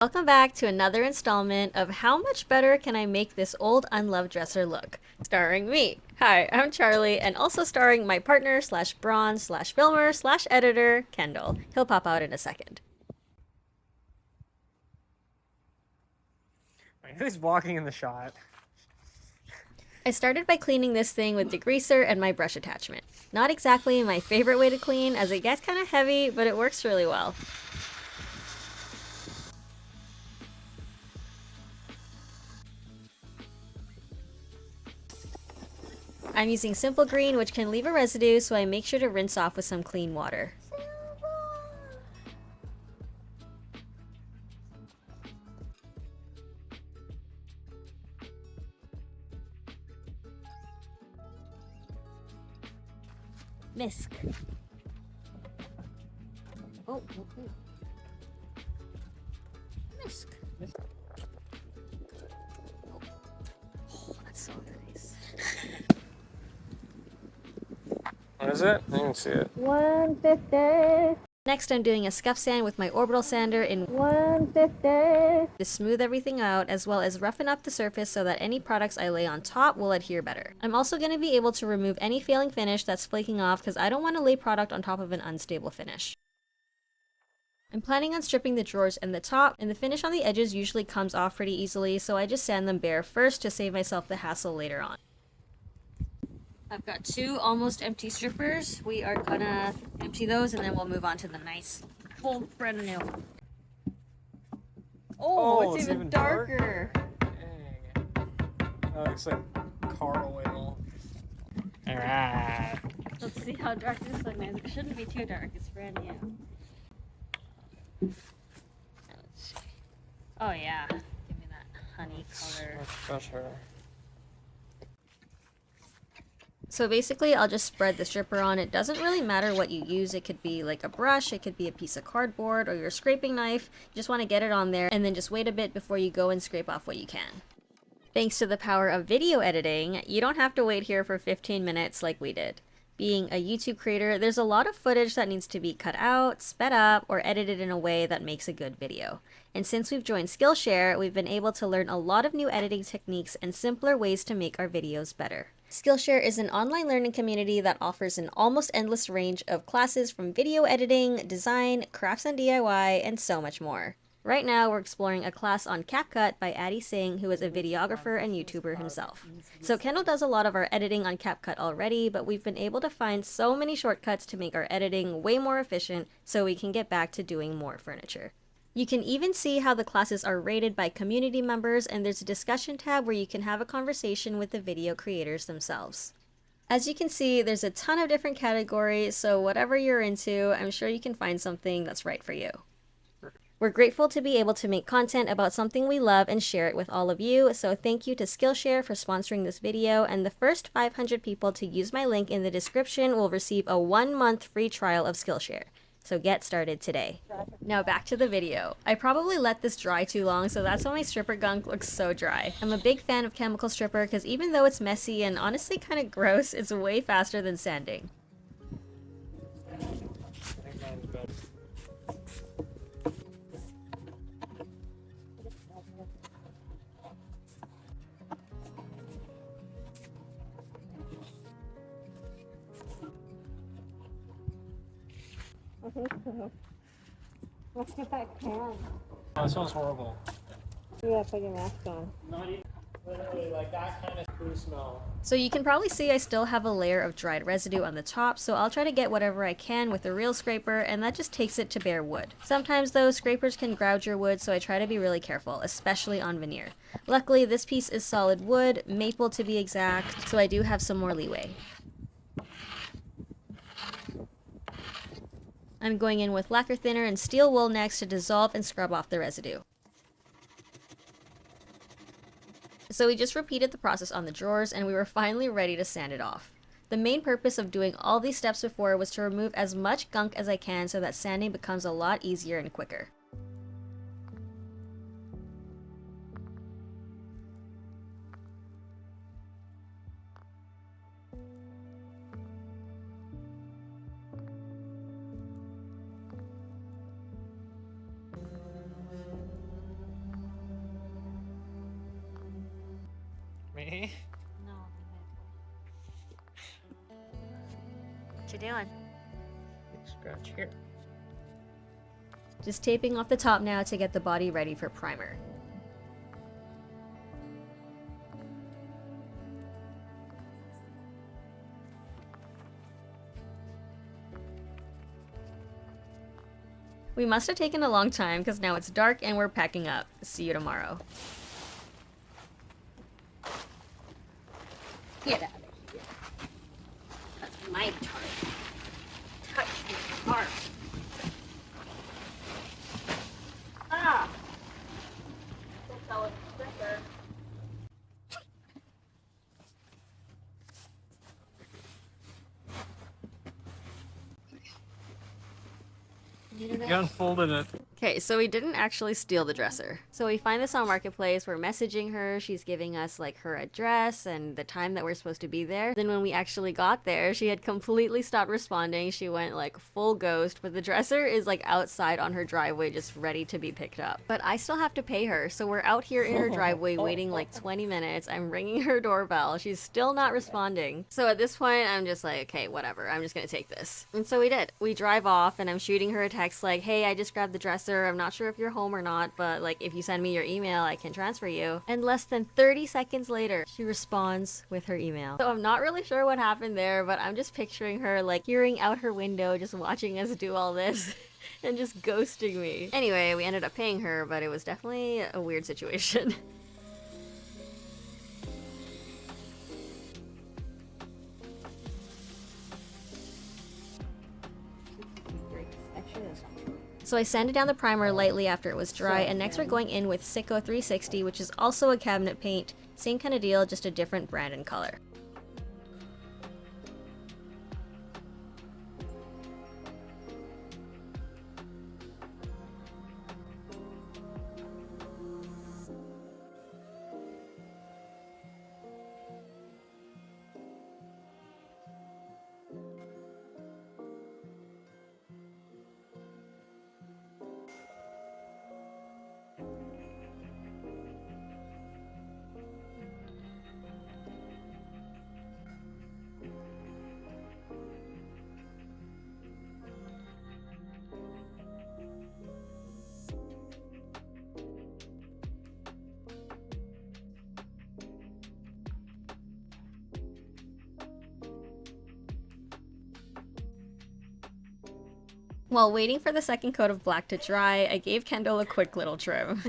Welcome back to another installment of How Much Better Can I Make This Old Unloved Dresser Look? Starring me. Hi, I'm Charlie, and also starring my partner slash bronze slash filmer slash editor, Kendall. He'll pop out in a second. Who's walking in the shot? I started by cleaning this thing with Degreaser and my brush attachment. Not exactly my favorite way to clean, as it gets kind of heavy, but it works really well. I'm using Simple Green, which can leave a residue, so I make sure to rinse off with some clean water. Misk. Oh. Misk. Oh, that's so nice. What is it? I didn't see it. 150. Next, I'm doing a scuff sand with my orbital sander in 150 to smooth everything out, as well as roughen up the surface so that any products I lay on top will adhere better. I'm also going to be able to remove any failing finish that's flaking off because I don't want to lay product on top of an unstable finish. I'm planning on stripping the drawers and the top, and the finish on the edges usually comes off pretty easily, so I just sand them bare first to save myself the hassle later on. I've got two almost empty strippers. We are gonna empty those and then we'll move on to the nice, full brand new. Oh, it's even darker. Dang. Oh, it's like car oil. Alright. Let's see how dark this one is. It shouldn't be too dark. It's brand new. Let's see. Oh yeah. Give me that honey color. That's her. So basically, I'll just spread the stripper on. It doesn't really matter what you use. It could be like a brush, it could be a piece of cardboard, or your scraping knife. You just want to get it on there and then just wait a bit before you go and scrape off what you can. Thanks to the power of video editing, you don't have to wait here for 15 minutes like we did. Being a YouTube creator, there's a lot of footage that needs to be cut out, sped up, or edited in a way that makes a good video. And since we've joined Skillshare, we've been able to learn a lot of new editing techniques and simpler ways to make our videos better. Skillshare is an online learning community that offers an almost endless range of classes from video editing, design, crafts and DIY, and so much more. Right now, we're exploring a class on CapCut by Addy Singh, who is a videographer and YouTuber himself. So Kendall does a lot of our editing on CapCut already, but we've been able to find so many shortcuts to make our editing way more efficient so we can get back to doing more furniture. You can even see how the classes are rated by community members, and there's a discussion tab where you can have a conversation with the video creators themselves. As you can see, there's a ton of different categories, so whatever you're into, I'm sure you can find something that's right for you. We're grateful to be able to make content about something we love and share it with all of you, so thank you to Skillshare for sponsoring this video, and the first 500 people to use my link in the description will receive a 1-month free trial of Skillshare. So get started today. Now back to the video. I probably let this dry too long, so that's why my stripper gunk looks so dry. I'm a big fan of chemical stripper because even though it's messy and honestly kind of gross, it's way faster than sanding. I think so. Let's get that can. Oh, it smells horrible. Yeah, put your mask on. Not even literally like that kind of screw smell. So you can probably see I still have a layer of dried residue on the top, so I'll try to get whatever I can with a real scraper, and that just takes it to bare wood. Sometimes though, scrapers can gouge your wood, so I try to be really careful, especially on veneer. Luckily, this piece is solid wood, maple to be exact, so I do have some more leeway. I'm going in with lacquer thinner and steel wool next to dissolve and scrub off the residue. So we just repeated the process on the drawers and we were finally ready to sand it off. The main purpose of doing all these steps before was to remove as much gunk as I can so that sanding becomes a lot easier and quicker. What you doing? Scratch here. Just taping off the top now to get the body ready for primer. We must have taken a long time because now it's dark and we're packing up. See you tomorrow. Get out of here. That's my turn. Touch me hard. Ah! Don't tell it. Quicker. You unfolded it. Okay, so we didn't actually steal the dresser. So we find this on Marketplace, we're messaging her, she's giving us like her address and the time that we're supposed to be there. Then when we actually got there, she had completely stopped responding. She went like full ghost, but the dresser is like outside on her driveway just ready to be picked up. But I still have to pay her, so we're out here in her driveway waiting like 20 minutes. I'm ringing her doorbell. She's still not responding. So at this point, I'm just like, okay, whatever, I'm just gonna take this. And so we did. We drive off and I'm shooting her a text like, hey, I just grabbed the dresser. I'm not sure if you're home or not, but like if you send me your email, I can transfer you. And less than 30 seconds later, she responds with her email. So I'm not really sure what happened there, but I'm just picturing her like peering out her window, just watching us do all this and just ghosting me. Anyway, we ended up paying her, but it was definitely a weird situation. So I sanded down the primer lightly after it was dry, and next we're going in with Sico 360, which is also a cabinet paint. Same kind of deal, just a different brand and color. While waiting for the second coat of black to dry, I gave Kendall a quick little trim.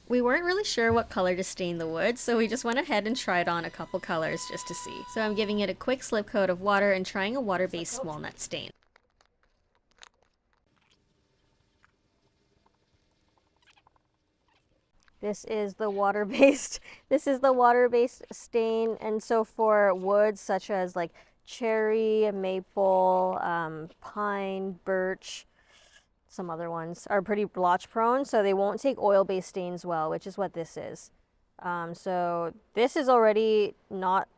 We weren't really sure what color to stain the wood, so we just went ahead and tried on a couple colors just to see. So I'm giving it a quick slip coat of water and trying a water-based walnut stain. This is the water-based stain, and so for woods such as like cherry, maple, pine, birch, some other ones are pretty blotch prone, so they won't take oil-based stains well, which is what this is. So this is already not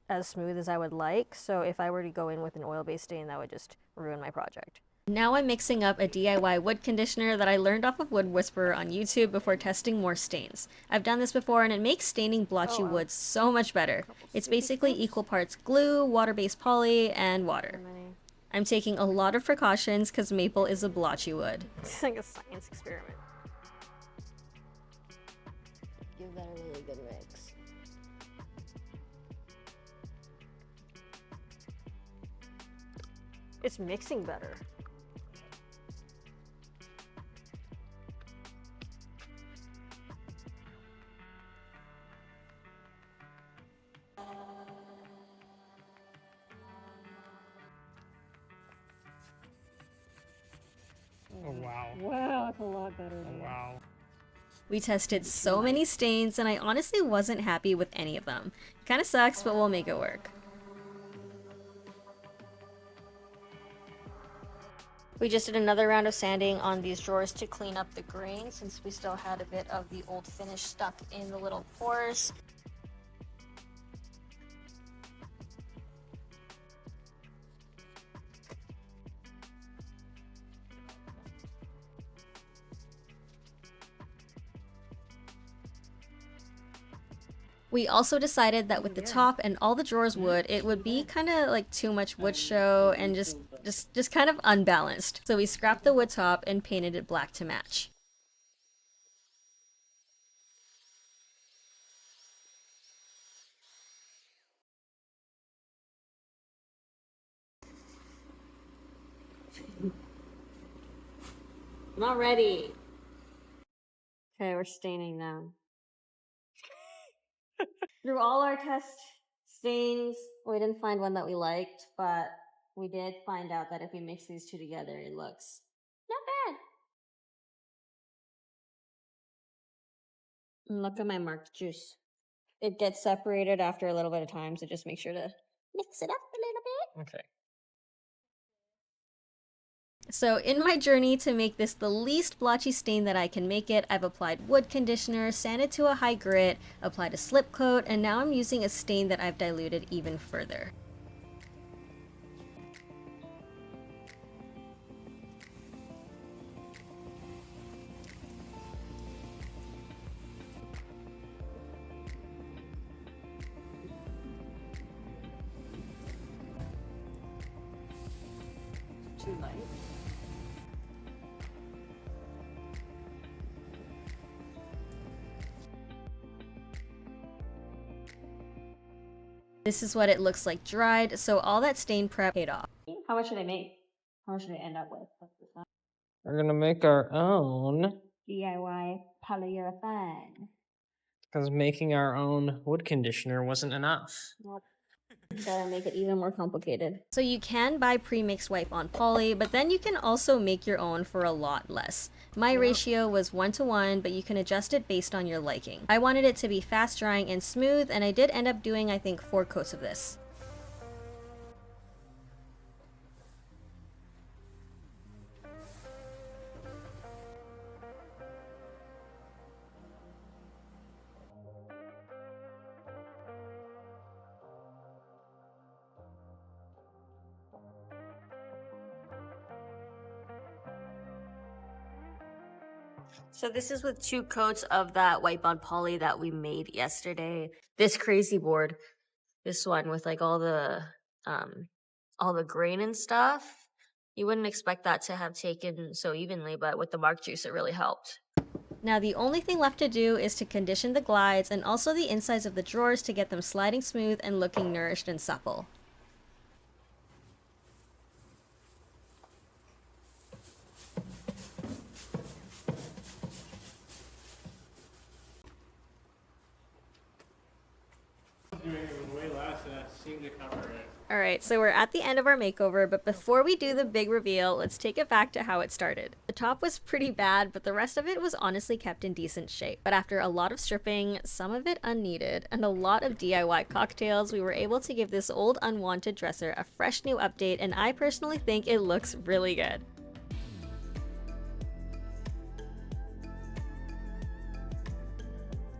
as smooth as I would like, so if I were to go in with an oil-based stain, that would just ruin my project. Now I'm mixing up a DIY wood conditioner that I learned off of Wood Whisperer on YouTube before testing more stains. I've done this before and it makes staining blotchy woods so much better. It's basically equal parts glue, water-based poly, and water. I'm taking a lot of precautions because maple is a blotchy wood. It's like a science experiment. Give that a really good mix. It's mixing better. Oh, wow. Wow, that's a lot better. Oh, wow. We tested so many stains and I honestly wasn't happy with any of them. Kinda sucks, but we'll make it work. We just did another round of sanding on these drawers to clean up the grain since we still had a bit of the old finish stuck in the little pores. We also decided that with the top and all the drawers wood, it would be kind of like too much wood show and just kind of unbalanced. So we scrapped the wood top and painted it black to match. I'm not ready. Okay, we're staining now. Through all our test stains, we didn't find one that we liked, but we did find out that if we mix these two together, it looks not bad. And look at my marked juice. It gets separated after a little bit of time, so just make sure to mix it up a little bit. Okay. So in my journey to make this the least blotchy stain that I can make it, I've applied wood conditioner, sanded to a high grit, applied a slip coat, and now I'm using a stain that I've diluted even further. Too light. This is what it looks like dried, so all that stain prep paid off. How much should I make? How much should I end up with? We're gonna make our own. DIY polyurethane. Because making our own wood conditioner wasn't enough. Nope. Gotta make it even more complicated. So you can buy pre-mixed wipe-on poly, but then you can also make your own for a lot less. My ratio was 1:1, but you can adjust it based on your liking. I wanted it to be fast drying and smooth, and I did end up doing, I think, 4 coats of this. So this is with 2 coats of that wipe-on poly that we made yesterday. This crazy board, this one with like all the grain and stuff. You wouldn't expect that to have taken so evenly, but with the mark juice, it really helped. Now the only thing left to do is to condition the glides and also the insides of the drawers to get them sliding smooth and looking nourished and supple. Alright, so we're at the end of our makeover, but before we do the big reveal, let's take it back to how it started. The top was pretty bad, but the rest of it was honestly kept in decent shape. But after a lot of stripping, some of it unneeded, and a lot of DIY cocktails, we were able to give this old unwanted dresser a fresh new update, and I personally think it looks really good.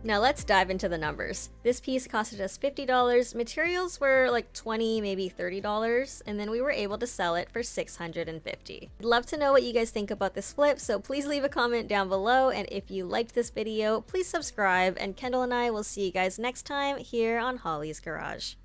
Now let's dive into the numbers. This piece costed us $50, materials were like $20, maybe $30, and then we were able to sell it for $650. I'd love to know what you guys think about this flip, so please leave a comment down below, and if you liked this video, please subscribe, and Kendall and I will see you guys next time here on Holly's Garage.